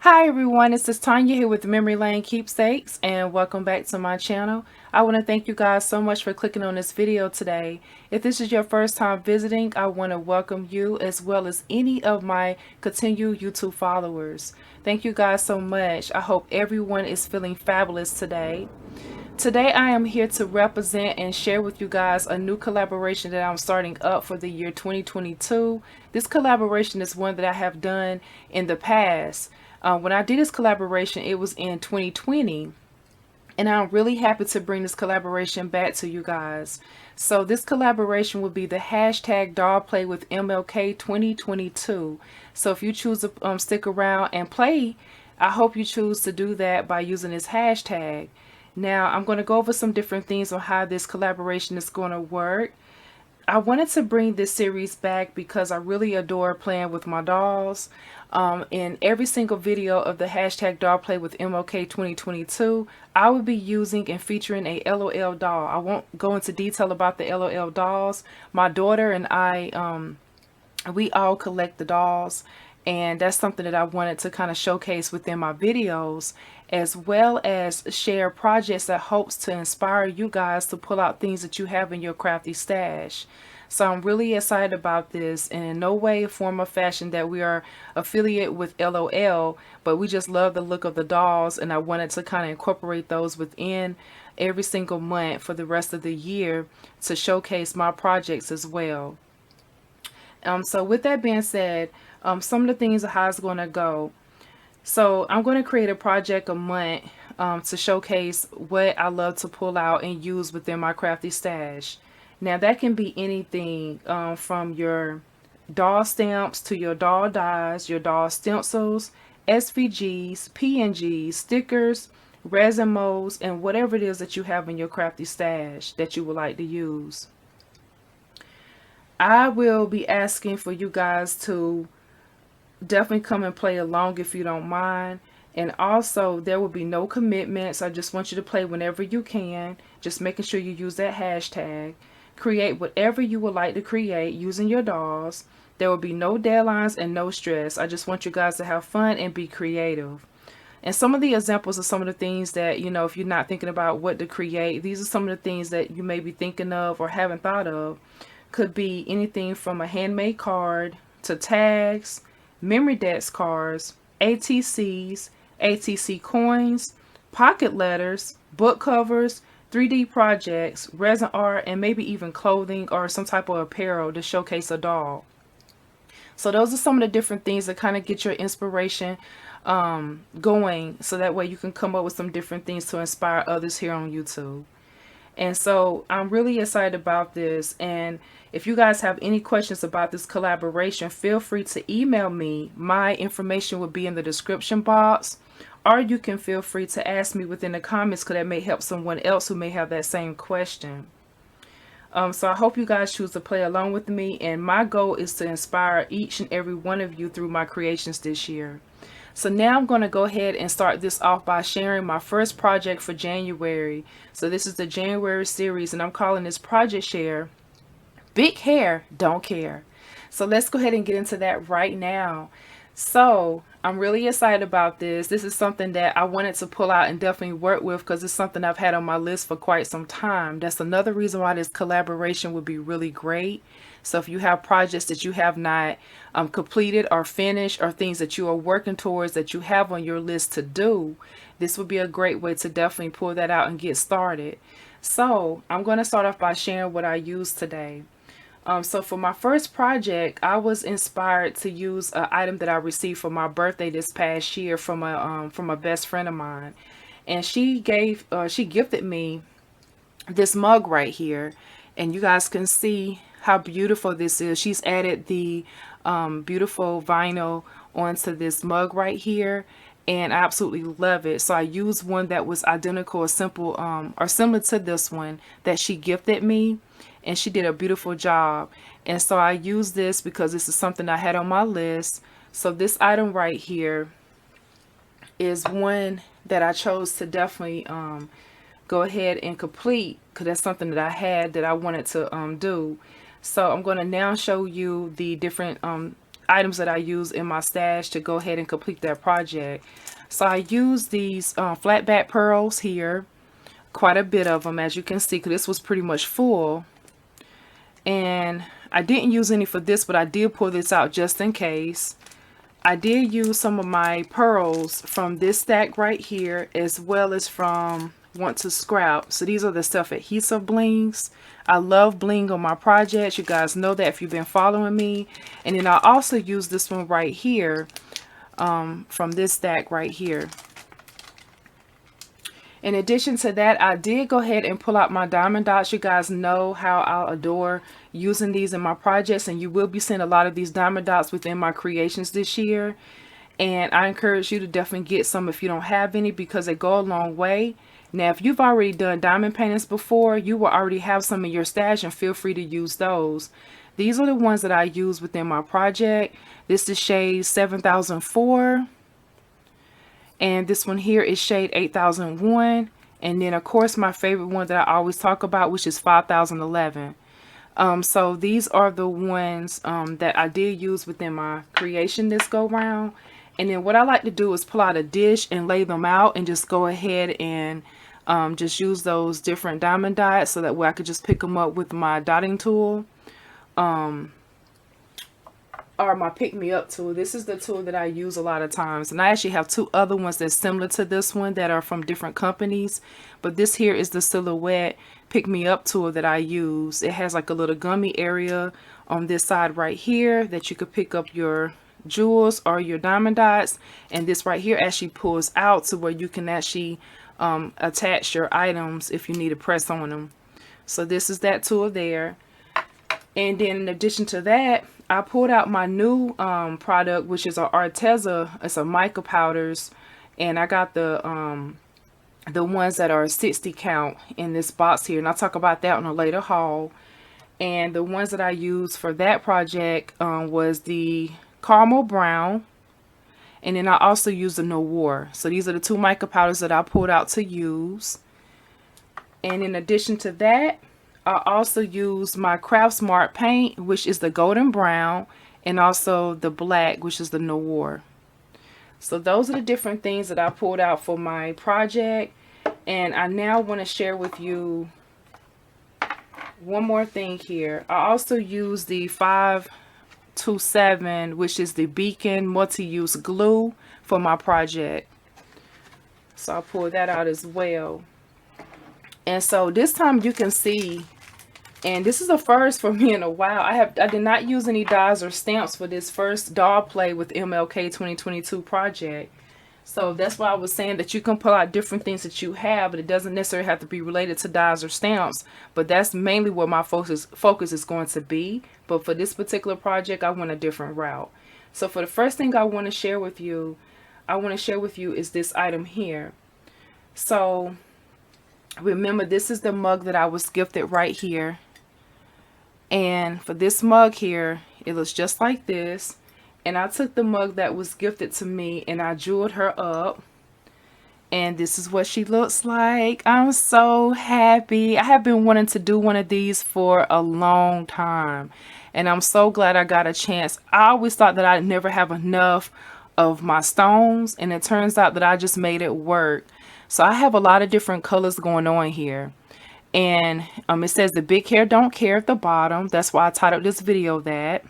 Hi everyone, it's Tanya here with Memory Lane Keepsakes, and welcome back to my channel. I want to thank you guys so much for clicking on this video today. If this is your first time visiting, I want to welcome you as well as any of my continued YouTube followers. Thank you guys so much. I hope everyone is feeling fabulous today. Today I am here to represent and share with you guys a new collaboration that I'm starting up for the year 2022. This collaboration is one that I have done in the past. When I did this collaboration, it was in 2020. And I'm really happy to bring this collaboration back to you guys. So this collaboration will be the hashtag Doll Play with MLK 2022. So if you choose to stick around and play, I hope you choose to do that by using this hashtag. Now I'm going to go over some different things on how this collaboration is going to work. I wanted to bring this series back because I really adore playing with my dolls. In every single video of the hashtag doll play with MLK 2022, I will be using and featuring a LOL doll. I won't go into detail about the LOL dolls. My daughter and I, we all collect the dolls, and that's something that I wanted to kind of showcase within my videos, as well as share projects that hopes to inspire you guys to pull out things that you have in your crafty stash. So I'm really excited about this, and in no way, form, or fashion that we are affiliate with LOL, but we just love the look of the dolls, and I wanted to kind of incorporate those within every single month for the rest of the year to showcase my projects as well. So with that being said, some of the things of how it's going to go. So I'm going to create a project a month to showcase what I love to pull out and use within my crafty stash. Now that can be anything from your doll stamps to your doll dies, your doll stencils, SVGs, PNGs, stickers, resin molds, and whatever it is that you have in your crafty stash that you would like to use. I will be asking for you guys to definitely come and play along if you don't mind. And also, there will be no commitments. I just want you to play whenever you can. Just making sure you use that hashtag. Create whatever you would like to create using your dolls. There will be no deadlines and no stress. I just want you guys to have fun and be creative. And some of the examples of some of the things that, you know, if you're not thinking about what to create, these are some of the things that you may be thinking of or haven't thought of. Could be anything from a handmade card to tags, memory decks cards, ATCs, ATC coins, pocket letters, book covers, 3D projects, resin art, and maybe even clothing or some type of apparel to showcase a doll. So those are some of the different things that kind of get your inspiration going, so that way you can come up with some different things to inspire others here on YouTube. And so I'm really excited about this. And if you guys have any questions about this collaboration, feel free to email me. My information will be in the description box. Or you can feel free to ask me within the comments, because that may help someone else who may have that same question. So I hope you guys choose to play along with me. And my goal is to inspire each and every one of you through my creations this year. So now I'm going to go ahead and start this off by sharing my first project for January. So this is the January series, and I'm calling this Project Share, Big Hair, Don't Care. So let's go ahead and get into that right now. So I'm really excited about this. This is something that I wanted to pull out and definitely work with, because it's something I've had on my list for quite some time. That's another reason why this collaboration would be really great. So if you have projects that you have not completed or finished, or things that you are working towards that you have on your list to do, this would be a great way to definitely pull that out and get started. So I'm going to start off by sharing what I used today. So for my first project, I was inspired to use an item that I received for my birthday this past year from a best friend of mine, and she gifted me this mug right here, and you guys can see how beautiful this is. She's added the beautiful vinyl onto this mug right here, and I absolutely love it. So I used one that was identical or simple or similar to this one that she gifted me, and she did a beautiful job. And so I used this because this is something I had on my list. So this item right here is one that I chose to definitely go ahead and complete, because that's something that I had that I wanted to do. So I'm going to now show you the different items that I use in my stash to go ahead and complete that project. So I use these flat back pearls here, quite a bit of them, as you can see, because this was pretty much full. And I didn't use any for this, but I did pull this out just in case. I did use some of my pearls from this stack right here, as well as from Want to Scrap. So these are the self adhesive blings. I love bling on my projects. You guys know that if you've been following me. And then I also use this one right here from this stack right here. In addition to that, I did go ahead and pull out my diamond dots. You guys know how I adore using these in my projects, and you will be seeing a lot of these diamond dots within my creations this year. And I encourage you to definitely get some if you don't have any, because they go a long way. Now, if you've already done diamond paintings before, you will already have some in your stash, and feel free to use those. These are the ones that I use within my project. This is shade 7004. And this one here is shade 8001. And then, of course, my favorite one that I always talk about, which is 5011. So these are the ones that I did use within my creation this go round. And then what I like to do is pull out a dish and lay them out and just go ahead and just use those different diamond dots, so that way I could just pick them up with my dotting tool. Or my pick me up tool. This is the tool that I use a lot of times, and I actually have two other ones that's similar to this one that are from different companies, but this here is the silhouette pick me up tool that I use. It has like a little gummy area on this side right here that you could pick up your jewels or your diamond dots, and this right here actually pulls out to where you can actually attach your items if you need to press on them. So this is that tool there. And then in addition to that, I pulled out my new product, which is a Arteza. It's a mica powders, and I got the ones that are 60 count in this box here, and I'll talk about that on a later haul. And the ones that I used for that project was the caramel brown, and then I also used the noir. So these are the two mica powders that I pulled out to use. And in addition to that, I also use my Craft Smart paint, which is the golden brown, and also the black, which is the noir. So those are the different things that I pulled out for my project. And I now want to share with you one more thing here. I also use the 527, which is the Beacon multi-use glue for my project. So I'll pull that out as well. And so this time you can see, and this is a first for me in a while, I did not use any dies or stamps for this first doll play with MLK 2022 project. So that's why I was saying that you can pull out different things that you have, but it doesn't necessarily have to be related to dies or stamps. But that's mainly where my focus is going to be. But for this particular project, I went a different route. So for the first thing I want to share with you, is this item here. So remember, this is the mug that I was gifted right here. And for this mug here, it looks just like this. And I took the mug that was gifted to me and I jeweled her up. And this is what she looks like. I'm so happy. I have been wanting to do one of these for a long time. And I'm so glad I got a chance. I always thought that I'd never have enough of my stones. And it turns out that I just made it work. So I have a lot of different colors going on here. And it says the big hair don't care at the bottom. That's why I titled this video that.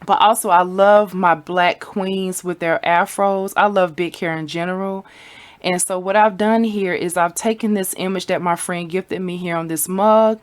But also I love my black queens with their afros. I love big hair in general. And so what I've done here is I've taken this image that my friend gifted me here on this mug.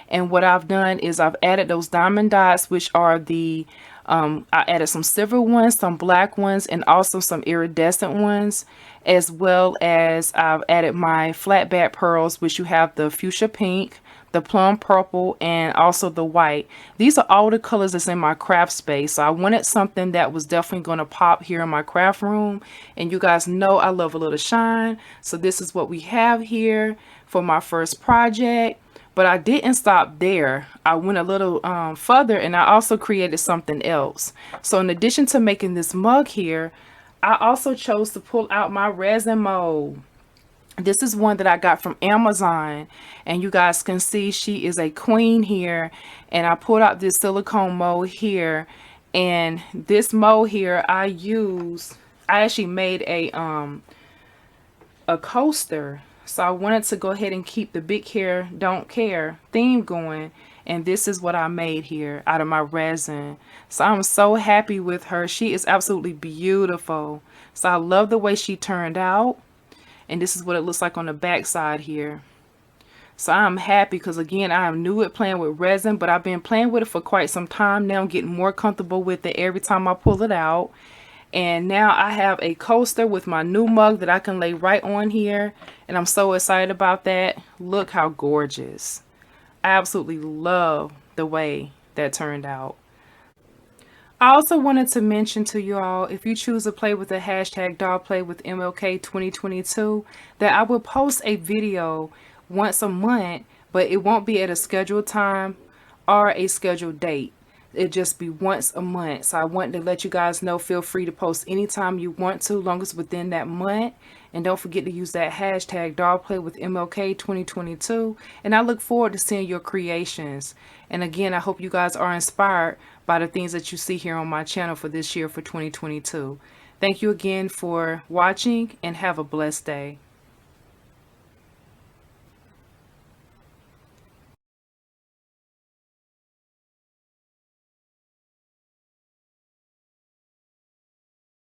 And what I've done is I've added those diamond dots, which are the, I added some silver ones, some black ones, and also some iridescent ones. As well as I've added my flat back pearls, which you have the fuchsia pink, the plum purple, and also the white. These are all the colors that's in my craft space. So I wanted something that was definitely going to pop here in my craft room. And you guys know I love a little shine. So this is what we have here for my first project. But I didn't stop there. I went a little further, and I also created something else. So in addition to making this mug here, I also chose to pull out my resin mold. This is one that I got from Amazon, and you guys can see she is a queen here. And I pulled out this silicone mold here, And this mold here, I actually made a coaster. So I wanted to go ahead and keep the big hair don't care theme going, and this is what I made here out of my resin. So I'm so happy with her. She is absolutely beautiful. So I love the way she turned out, and this is what it looks like on the back side here. So I'm happy because, again, I am new at playing with resin, but I've been playing with it for quite some time now. I'm getting more comfortable with it every time I pull it out. And now I have a coaster with my new mug that I can lay right on here. And I'm so excited about that. Look how gorgeous. I absolutely love the way that turned out. I also wanted to mention to you all, if you choose to play with the hashtag doll play with MLK 2022, that I will post a video once a month, but it won't be at a scheduled time or a scheduled date. It just be once a month. So I wanted to let you guys know, feel free to post anytime you want to, long as within that month. And don't forget to use that hashtag doll play with MLK 2022. And I look forward to seeing your creations. And again, I hope you guys are inspired by the things that you see here on my channel for this year, for 2022. Thank you again for watching, and have a blessed day.